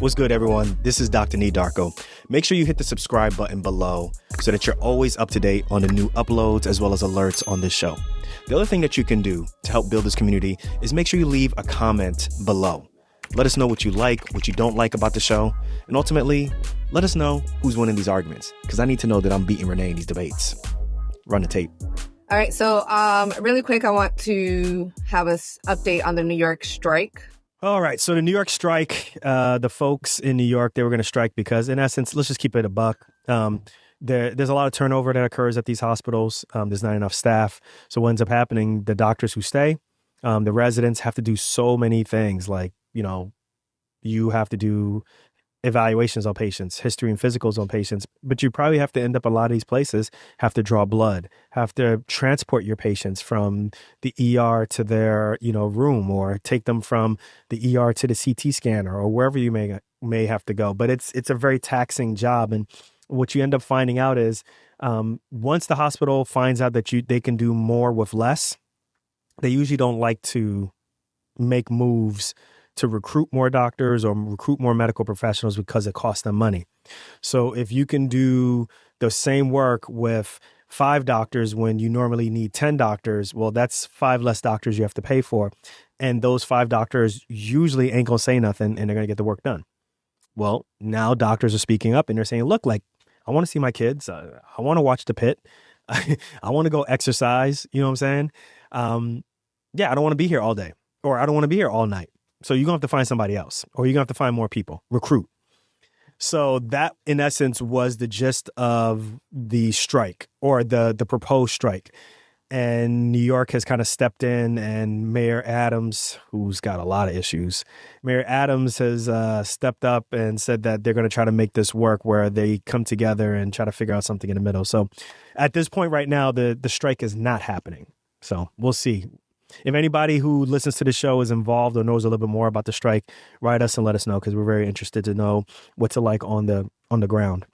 What's good, everyone? This is Dr. Nee Darko. Make sure you hit the subscribe button below so that you're always up to date on the new uploads as well as alerts on this show. The other thing that you can do to help build this community is make sure you leave a comment below. Let us know what you like, what you don't like about the show, and ultimately, let us know who's winning these arguments, because I need to know that I'm beating Renee in these debates. Run the tape. All right, so really quick, I want to have us update on the New York strike. All right, so the New York strike, the folks in New York, they were going to strike because, in essence, let's just keep it a buck. There's a lot of turnover that occurs at these hospitals. There's not enough staff. So what ends up happening, the doctors who stay, the residents have to do so many things like, you have to do evaluations on patients, history and physicals on patients, but you probably have to end up a lot of these places, have to draw blood, have to transport your patients from the ER to their, room, or take them from the ER to the CT scanner or wherever you may have to go. But it's a very taxing job. And what you end up finding out is once the hospital finds out that they can do more with less, they usually don't like to make moves to recruit more doctors or recruit more medical professionals because it costs them money. So if you can do the same work with 5 doctors when you normally need 10 doctors, well, that's 5 less doctors you have to pay for. And those 5 doctors usually ain't gonna say nothing and they're gonna get the work done. Well, now doctors are speaking up and they're saying, look, I want to see my kids. I want to watch The Pit. I want to go exercise. You know what I'm saying? I don't want to be here all day, or I don't want to be here all night. So you're going to have to find somebody else, or you're going to have to find more people, recruit. So that, in essence, was the gist of the strike, or the proposed strike. And New York has kind of stepped in, and Mayor Adams, who's got a lot of issues, Mayor Adams has stepped up and said that they're going to try to make this work where they come together and try to figure out something in the middle. So at this point right now, the strike is not happening. So we'll see. If anybody who listens to the show is involved or knows a little bit more about the strike, write us and let us know, because we're very interested to know what's it like on the ground.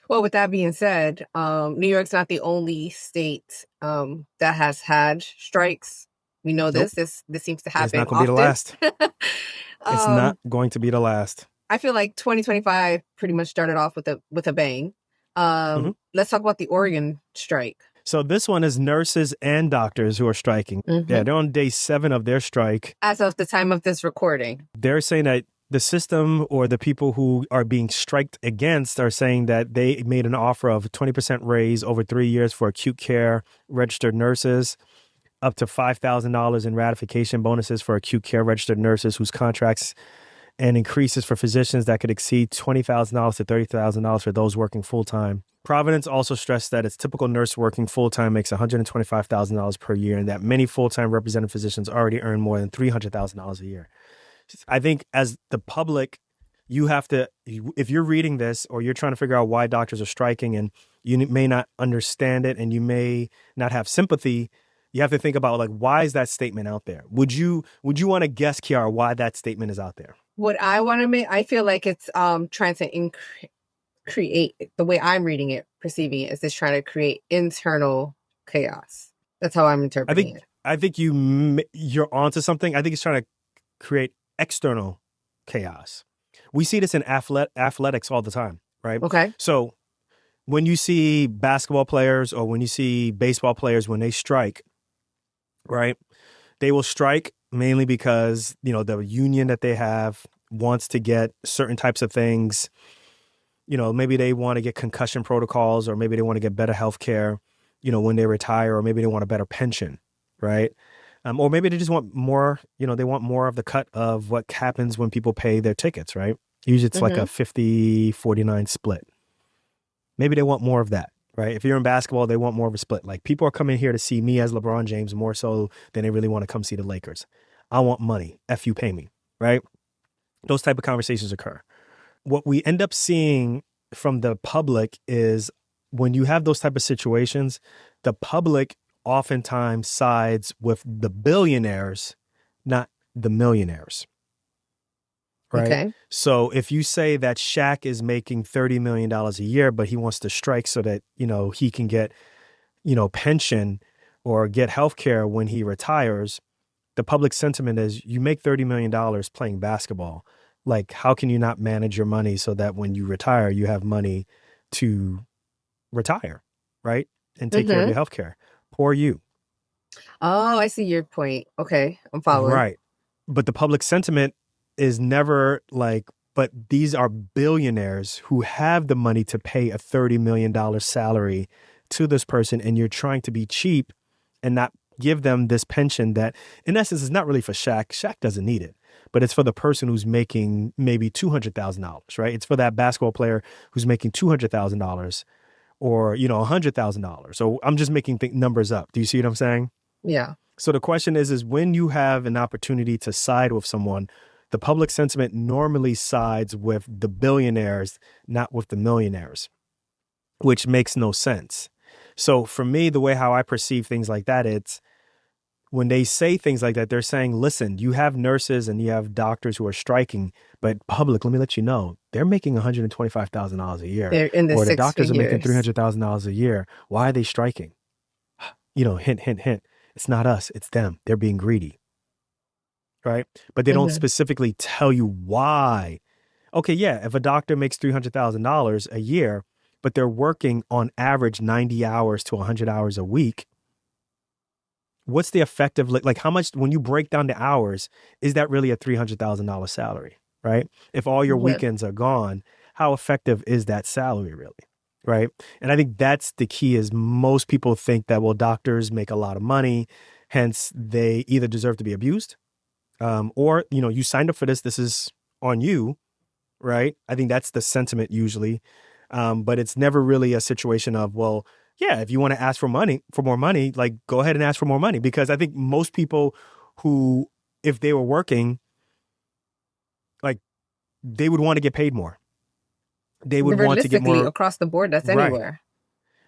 Well, with that being said, New York's not the only state that has had strikes. We know this. Nope. This seems to happen. It's not going to be the last. It's not going to be the last. I feel like 2025 pretty much started off with a bang. Let's talk about the Oregon strike. So this one is nurses and doctors who are striking. Mm-hmm. Yeah, they're on day 7 of their strike. As of the time of this recording. They're saying that the system, or the people who are being striked against, are saying that they made an offer of a 20% raise over 3 years for acute care registered nurses, up to $5,000 in ratification bonuses for acute care registered nurses whose contracts, and increases for physicians that could exceed $20,000 to $30,000 for those working full-time. Providence also stressed that its typical nurse working full-time makes $125,000 per year, and that many full-time represented physicians already earn more than $300,000 a year. I think as the public, you have to, if you're reading this or you're trying to figure out why doctors are striking and you may not understand it and you may not have sympathy, you have to think about, why is that statement out there? Would you want to guess, Kiara, why that statement is out there? What I want to make, I feel like it's trying to create, the way I'm reading it, perceiving it, is it's trying to create internal chaos. That's how I'm interpreting it. I think you're onto something. I think it's trying to create external chaos. We see this in athletics all the time, right? Okay. So when you see basketball players or when you see baseball players, when they strike, right, they will strike mainly because, the union that they have wants to get certain types of things. Maybe they want to get concussion protocols, or maybe they want to get better health care, when they retire, or maybe they want a better pension, right? Or maybe they just want more, they want more of the cut of what happens when people pay their tickets, right? Usually it's like a 50-49 split. Maybe they want more of that, right? If you're in basketball, they want more of a split. Like, people are coming here to see me as LeBron James more so than they really want to come see the Lakers. I want money. F you, pay me, right? Those type of conversations occur. What we end up seeing from the public is when you have those type of situations, the public oftentimes sides with the billionaires, not the millionaires. Right. Okay. So if you say that Shaq is making $30 million a year, but he wants to strike so that, he can get, pension or get health care when he retires, the public sentiment is you make $30 million playing basketball. Like, how can you not manage your money so that when you retire, you have money to retire, right? And take care of Mm-hmm. your health care. Poor you. Oh, I see your point. Okay, I'm following. Right. But the public sentiment is never like, but these are billionaires who have the money to pay a $30 million salary to this person, and you're trying to be cheap and not give them this pension that, in essence, is not really for Shaq. Shaq doesn't need it, but it's for the person who's making maybe $200,000, right? It's for that basketball player who's making $200,000 or, $100,000. So I'm just making numbers up. Do you see what I'm saying? Yeah. So the question is when you have an opportunity to side with someone, the public sentiment normally sides with the billionaires, not with the millionaires, which makes no sense. So for me, the way how I perceive things like that, it's when they say things like that, they're saying, listen, you have nurses and you have doctors who are striking, but public, let me let you know, they're making $125,000 a year, They're in the or the six doctors are making figures. $300,000 a year. Why are they striking? Hint, hint, hint. It's not us, it's them. They're being greedy, right? But they don't Mm-hmm. specifically tell you why. Okay, yeah, if a doctor makes $300,000 a year, but they're working on average 90 hours to 100 hours a week, what's the effective, like how much, when you break down the hours, is that really a $300,000 salary, right? If all your Mm-hmm. weekends are gone, how effective is that salary really? Right. And I think that's the key is most people think that, well, doctors make a lot of money, hence they either deserve to be abused, or, you signed up for this. This is on you. Right. I think that's the sentiment usually. But it's never really a situation of, well, yeah, if you want to ask for more money, like go ahead and ask for more money. Because I think most people who, if they were working, like they would want to get paid more. They would want to get Realistically, more. across the board, that's Right. anywhere.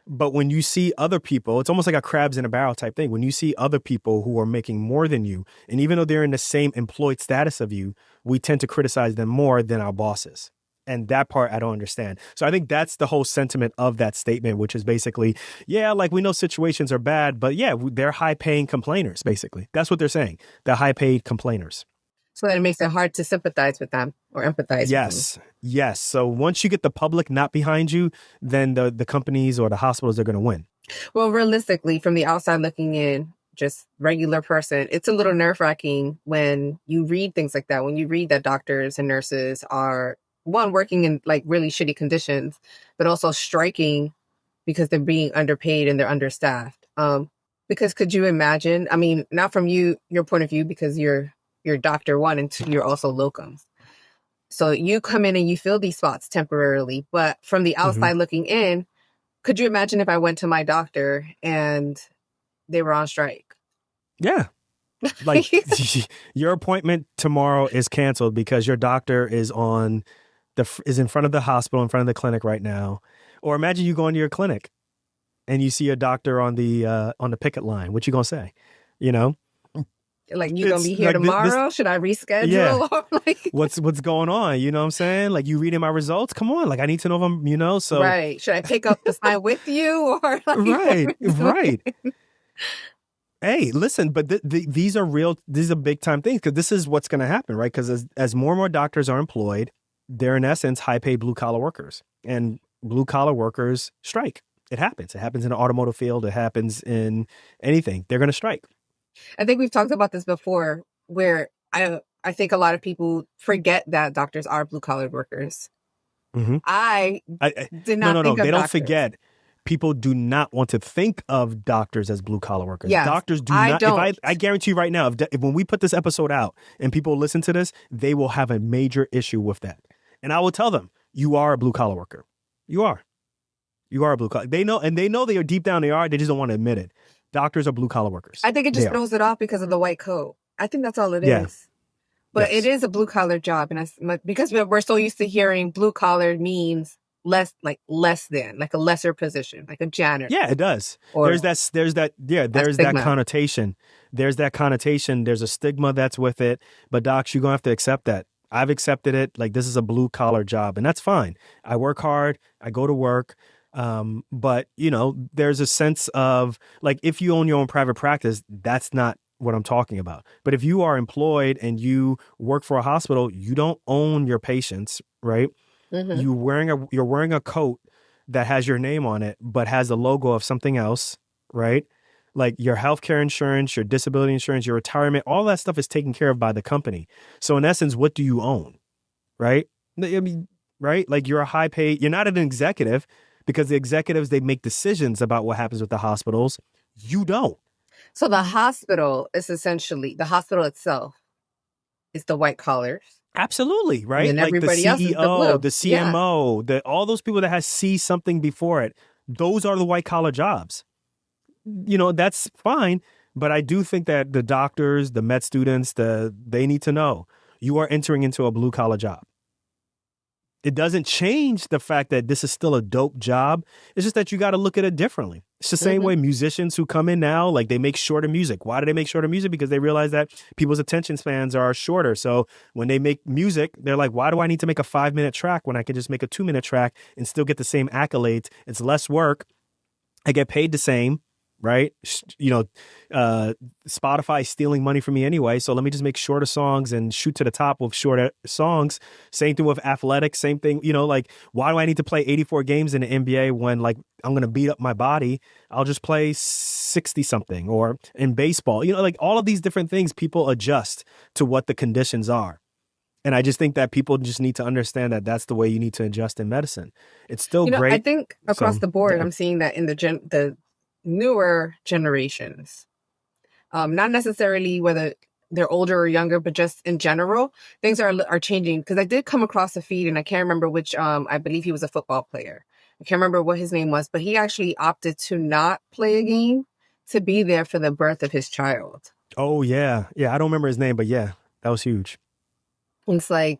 But when you see other people, it's almost like a crabs in a barrel type thing. When you see other people who are making more than you, and even though they're in the same employed status of you, we tend to criticize them more than our bosses. And that part I don't understand. So I think that's the whole sentiment of that statement, which is basically, yeah, like we know situations are bad, but yeah, they're high paying complainers, basically. That's what they're saying. They're high paid complainers. So that it makes it hard to sympathize with them or empathize with them. Yes. Yes. So once you get the public not behind you, then the companies or the hospitals are going to win. Well, realistically, from the outside looking in, just regular person, it's a little nerve wracking when you read things like that. When you read that doctors and nurses are one working in like really shitty conditions, but also striking because they're being underpaid and they're understaffed. Because could you imagine? I mean, not from your point of view, because you're doctor one and two, you're also locums. So you come in and you fill these spots temporarily, but from the Mm-hmm. outside looking in, could you imagine if I went to my doctor and they were on strike? Yeah. Like your appointment tomorrow is canceled because your doctor is is in front of the hospital, in front of the clinic right now. Or imagine you go into your clinic and you see a doctor on the picket line. What you gonna say? You know, Like, you gonna it's be here like this. tomorrow? Should I Yeah. reschedule? Or like, What's going on? You know what I'm saying? Like you reading my results? Come on. Like I need to know if I'm. So right? Should I pick up the sign with you, or like, what right, are we right. doing? Hey, listen, but these are real. These are big time things because this is what's going to happen, right? Because as more and more doctors are employed, they're in essence high paid blue collar workers, and blue collar workers strike. It happens. It happens in the automotive field. It happens in anything. They're going to strike. I think we've talked about this before, where I think a lot of people forget that doctors are blue collar workers. Mm-hmm. I did No, not no, no. think They of don't doctors. forget. People do not want to think of doctors as blue collar workers. Yes, Doctors do I not. If don't. I guarantee you right now, if when we put this episode out and people listen to this, they will have a major issue with that. And I will tell them, you are a blue collar worker. You are. You are a blue collar. They know, and they know they are deep down. They are. They just don't want to admit it. Doctors are blue collar workers. I think it They just are. throws it off because of the white coat. I think that's all it Yeah. is. But it Yes. is a blue collar job, and because we're so used to hearing blue collar means less than, like a lesser position, like a janitor. Yeah, it does. Or There's that. Yeah, that there's that stigma. connotation. There's that connotation. There's a stigma that's with it. But docs, you're gonna have to accept that. I've accepted it. Like this is a blue collar job, and that's fine. I work hard. I go to work. But there's a sense of like if you own your own private practice, that's not what I'm talking about. But if you are employed and you work for a hospital, you don't own your patients, right? Mm-hmm. You're wearing a coat that has your name on it, but has the logo of something else, right? Like your healthcare insurance, your disability insurance, your retirement, all that stuff is taken care of by the company. So in essence, what do you own, right? I mean, right? Like you're a high paid, you're not an executive because the executives, they make decisions about what happens with the hospitals. You don't. So the hospital is essentially the hospital itself is the white collars, Absolutely, and right? then Like the everybody else is the CEO, blue. the Yeah. CMO, all those people that has C something before it, those are the white collar jobs. That's fine. But I do think that the doctors, the med students, they need to know you are entering into a blue collar job. It doesn't change the fact that this is still a dope job. It's just that you got to look at it differently. It's the same Mm-hmm. way musicians who come in now, like they make shorter music. Why do they make shorter music? Because they realize that people's attention spans are shorter. So when they make music, they're like, why do I need to make a 5-minute track when I can just make a 2-minute track and still get the same accolades? It's less work. I get paid the same, right? Spotify stealing money from me anyway. So let me just make shorter songs and shoot to the top with shorter songs. Same thing with athletics. Same thing, like why do I need to play 84 games in the NBA when like I'm going to beat up my body? I'll just play 60 something. Or in baseball, like all of these different things, people adjust to what the conditions are. And I just think that people just need to understand that that's the way you need to adjust in medicine. It's still I great. think across So, the board, yeah. I'm seeing that in the newer generations, not necessarily whether they're older or younger, but just in general, things are changing. Because I did come across a feed, and I can't remember which. I believe he was a football player. I can't remember what his name was, but he actually opted to not play a game to be there for the birth of his child. Oh, yeah. Yeah. I don't remember his name, but yeah, that was huge. It's like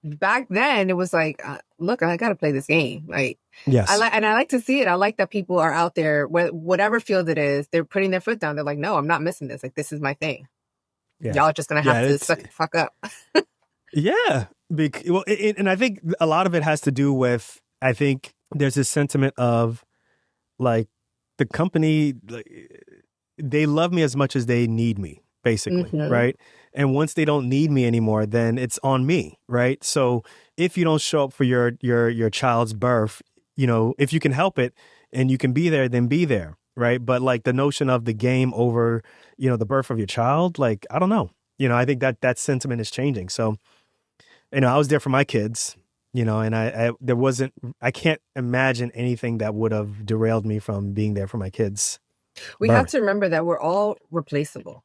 back then, it was like, look, I got to play this game. Like, Yes. I like to see it. I like that people are out there, whatever field it is, they're putting their foot down. They're like, no, I'm not missing this. Like, this is my thing. Yeah. Y'all are just gonna have Yeah. to It's, suck it the fuck up. yeah. And I think a lot of it has to do with, I think there's this sentiment of like the company, like, they love me as much as they need me, basically. Mm-hmm. Right. And once they don't need me anymore, then it's on me. Right. So if you don't show up for your child's birth, if you can help it and you can be there, then be there. Right. But like the notion of the game over, the birth of your child, like, I don't know. I think that sentiment is changing. So, I was there for my kids, and I can't imagine anything that would have derailed me from being there for my kids' We have birth. to remember that we're all replaceable.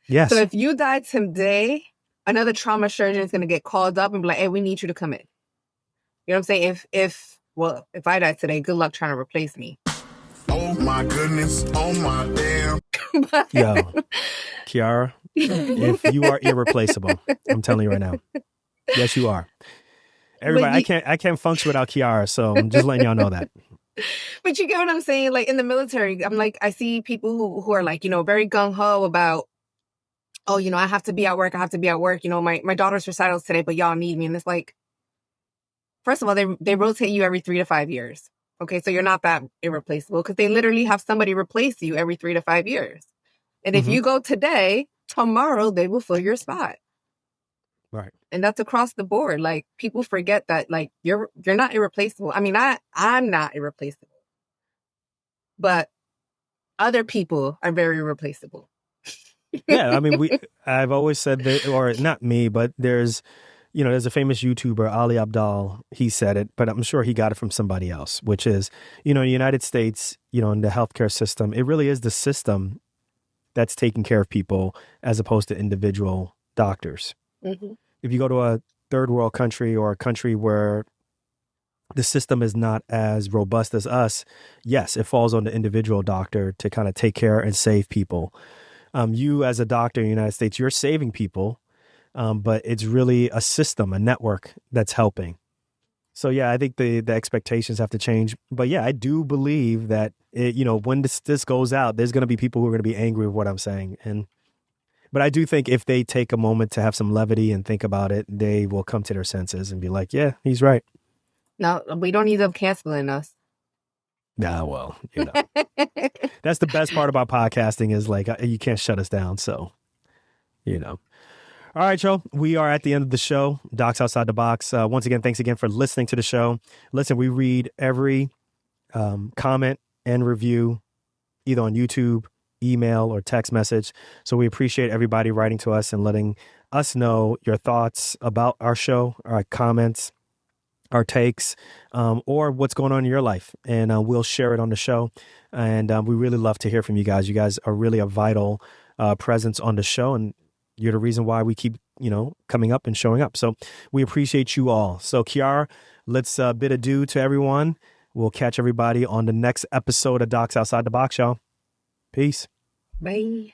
So Yes. if you die today, another trauma surgeon is gonna get called up and be like, "Hey, we need you to come in." You know what I'm saying? If I die today, good luck trying to replace me. Oh my goodness. Oh my damn. Yo, Kiara, if you are irreplaceable, I'm telling you right now. Yes, you are. But Everybody, I can't function without Kiara, so I'm just letting y'all know that. but you get what I'm saying? Like in the military, I'm like, I see people who are like, very gung ho about, oh, I have to be at work. I have to be at work. My daughter's recitals today, but y'all need me. And it's like, first of all, they rotate you every 3 to 5 years. Okay, so you're not that irreplaceable because they literally have somebody replace you every 3 to 5 years. And if Mm-hmm. you go today, tomorrow they will fill your spot. Right. And that's across the board. Like people forget that like you're not irreplaceable. I mean, I'm not irreplaceable. But other people are very irreplaceable. Yeah, I mean, I've always said that, or not me, but there's a famous YouTuber, Ali Abdal, he said it, but I'm sure he got it from somebody else, which is, the United States, in the healthcare system, it really is the system that's taking care of people as opposed to individual doctors. Mm-hmm. If you go to a third world country or a country where the system is not as robust as us, yes, it falls on the individual doctor to kind of take care and save people. You as a doctor in the United States, you're saving people, but it's really a system, a network that's helping. So yeah, I think the expectations have to change. But yeah, I do believe that when this goes out, there's going to be people who are going to be angry with what I'm saying. But I do think if they take a moment to have some levity and think about it, they will come to their senses and be like, yeah, he's right. No, we don't need them canceling us. Nah, well, that's the best part about podcasting is like you can't shut us down. So, All right, Joe, we are at the end of the show. Docs Outside the Box. Once again, thanks again for listening to the show. Listen, we read every comment and review either on YouTube, email, or text message. So we appreciate everybody writing to us and letting us know your thoughts about our show, our comments, our takes, or what's going on in your life. And we'll share it on the show. And we really love to hear from you guys. You guys are really a vital presence on the show. And you're the reason why we keep, coming up and showing up. So we appreciate you all. So Kiara, let's bid adieu to everyone. We'll catch everybody on the next episode of Docs Outside the Box, y'all. Peace. Bye.